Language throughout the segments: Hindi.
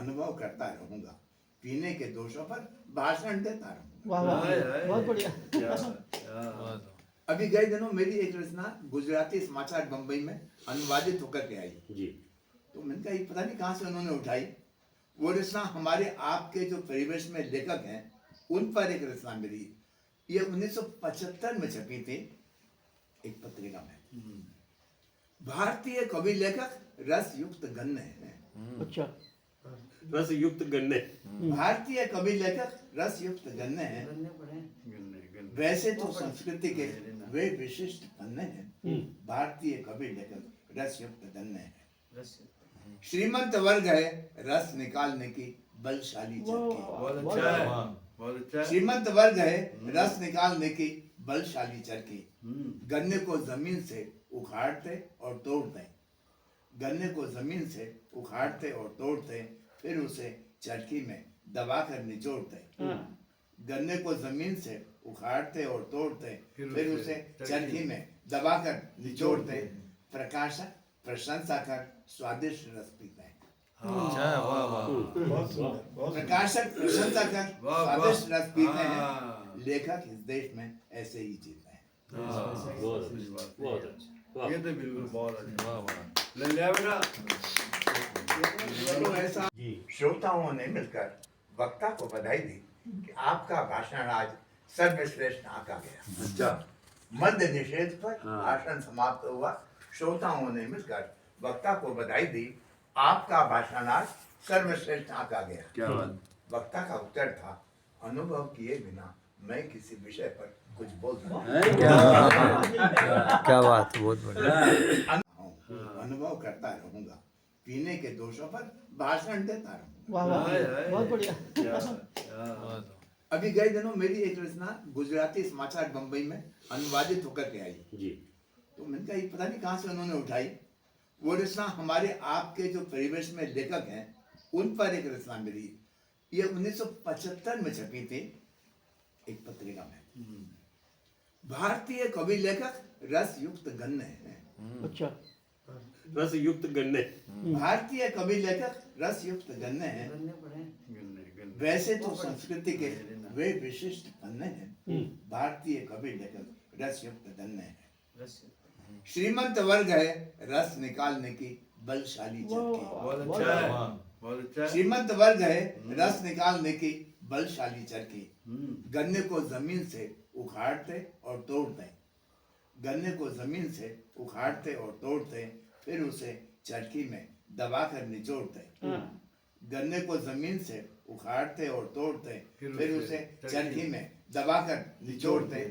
अनुभव करता रहूंगा, पीने के दोषों पर भाषण देता रहूंगा। वाह वाह, बहुत बढ़िया। अभी गए दिनों मेरी एक रचना गुजराती समाचार बंबई में अनुवादित होकर के आई जी। तो मैंने कहा ये पता नहीं कहाँ से उन्होंने उठाई। वो रचना हमारे आपके जो परिवेश में लेखक हैं उन पर एक रचना मेरी, ये 1975 में छपी थी एक पत्रिका में। भारतीय कवि लेखक रस युक्त गन्ने हैं। अच्छा, रस युक्त गन्ने। भारतीय कवि लेखक रस युक्त गन्ने हैं। वैसे तो संस्कृति के वे विशिष्ट पन्ने हैं। भारतीय कवि लेखक रस युक्त गन्ने हैं। श्रीमंत वर्ग है रस निकालने की बलशाली चरखी। श्रीमंत वर्ग है रस निकालने की बलशाली चरखी। गन्ने को जमीन से उखाड़ते और तोड़ते, गन्ने को जमीन से उखाड़ते और तोड़ते, फिर उसे चरखी में दबाकर निचोड़ते। गन्ने को जमीन से उखाड़ते और तोड़ते, फिर उसे चरखी में दबाकर निचोड़ते। प्रकाशक प्रशंसा कर स्वादिष्ट रस पीते हैं। प्रकाशक प्रशंसा कर स्वादिष्ट रस पीते हैं। लेखक इस देश में ऐसे ही जीते हैं। बहुत अच्छा। ये तो बिल्कुल बहुत अच्छा। ले लिया बेटा। ऐसा श्रोताओं ने मिलकर वक्ता को बधाई दी कि आपका भाषण आज सर्वश्रेष्ठ आंका गया। अच्छा। मध्य निषेध पर भाषण समाप्त हुआ। श्रोताओं ने मिलकर वक्ता को बधाई दी, आपका भाषण आज सर्वश्रेष्ठ आंका गया। क्या बात। वक्ता का उत्तर था, अनुभव किए बिना मैं किसी विषय पर कुछ बोल क्या बात, बहुत बढ़िया। अनुभव करता रहूंगा, पीने के दोषों पर भाषण देता रहूंगा। वाह वाह, बहुत बढ़िया। अभी गए दिनों मेरी एक रचना गुजराती समाचार बंबई में अनुवादित होकर के आई जी। तो मैंने कहा ये पता नहीं कहाँ से उन्होंने उठाई। वो रचना हमारे आपके जो परिवेश में लेखक हैं उन पर एक रचना मेरी, ये 1975 में छपी थी एक पत्रिका में। भारतीय कवि लेखक रस युक्त गन्ने हैं। अच्छा, रस युक्त गन्ने। भारतीय कवि लेखक रस युक्त गन्ने हैं। वैसे तो संस्कृति के वे विशिष्ट पन्ने हैं। भारतीय कवि लेखक रस युक्त गन्ने हैं। श्रीमंत वर्ग है रस निकालने की बलशाली चरखी। बहुत अच्छा। श्रीमंत वर्ग है रस निकालने की बलशाली चरखी। गन्ने को जमीन से उखाड़ते और तोड़ते, गन्ने को जमीन से उखाड़ते और तोड़ते, फिर उसे चरखी में दबाकर निचोड़ते। गन्ने को जमीन से उखाड़ते और तोड़ते, फिर उसे चरखी में दबाकर निचोड़ते।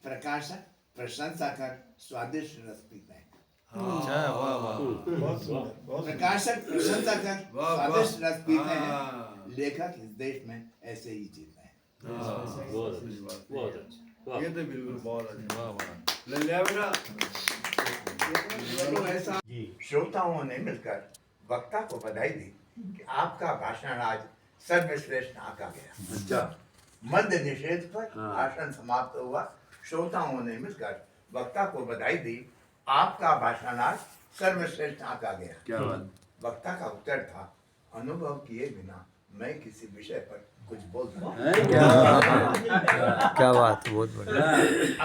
प्रकाशक प्रशंसा कर स्वादिष्ट रस पीते हैं। प्रकाशक प्रशंसा कर स्वादिष्ट रस पीते हैं। लेखक इस देश में ऐसे ही जीते हैं। बहुत अच्छा। ये तो बिल्कुल बहुत अच्छा। ले लिया बेटा। ऐसा श्रोताओं ने मिलकर वक्ता को बधाई दी कि आपका भाषण आज सर्वश्रेष्ठ आंका गया। अच्छा। मध्य निषेध पर भाषण समाप्त हुआ। श्रोताओं ने मिलकर वक्ता को बधाई दी, आपका भाषण आज सर्वश्रेष्ठ आंका गया। क्या बात। वक्ता का उत्तर था, अनुभव किए बिना मैं किसी विषय पर कुछ बोल क्या बात, बहुत बढ़िया।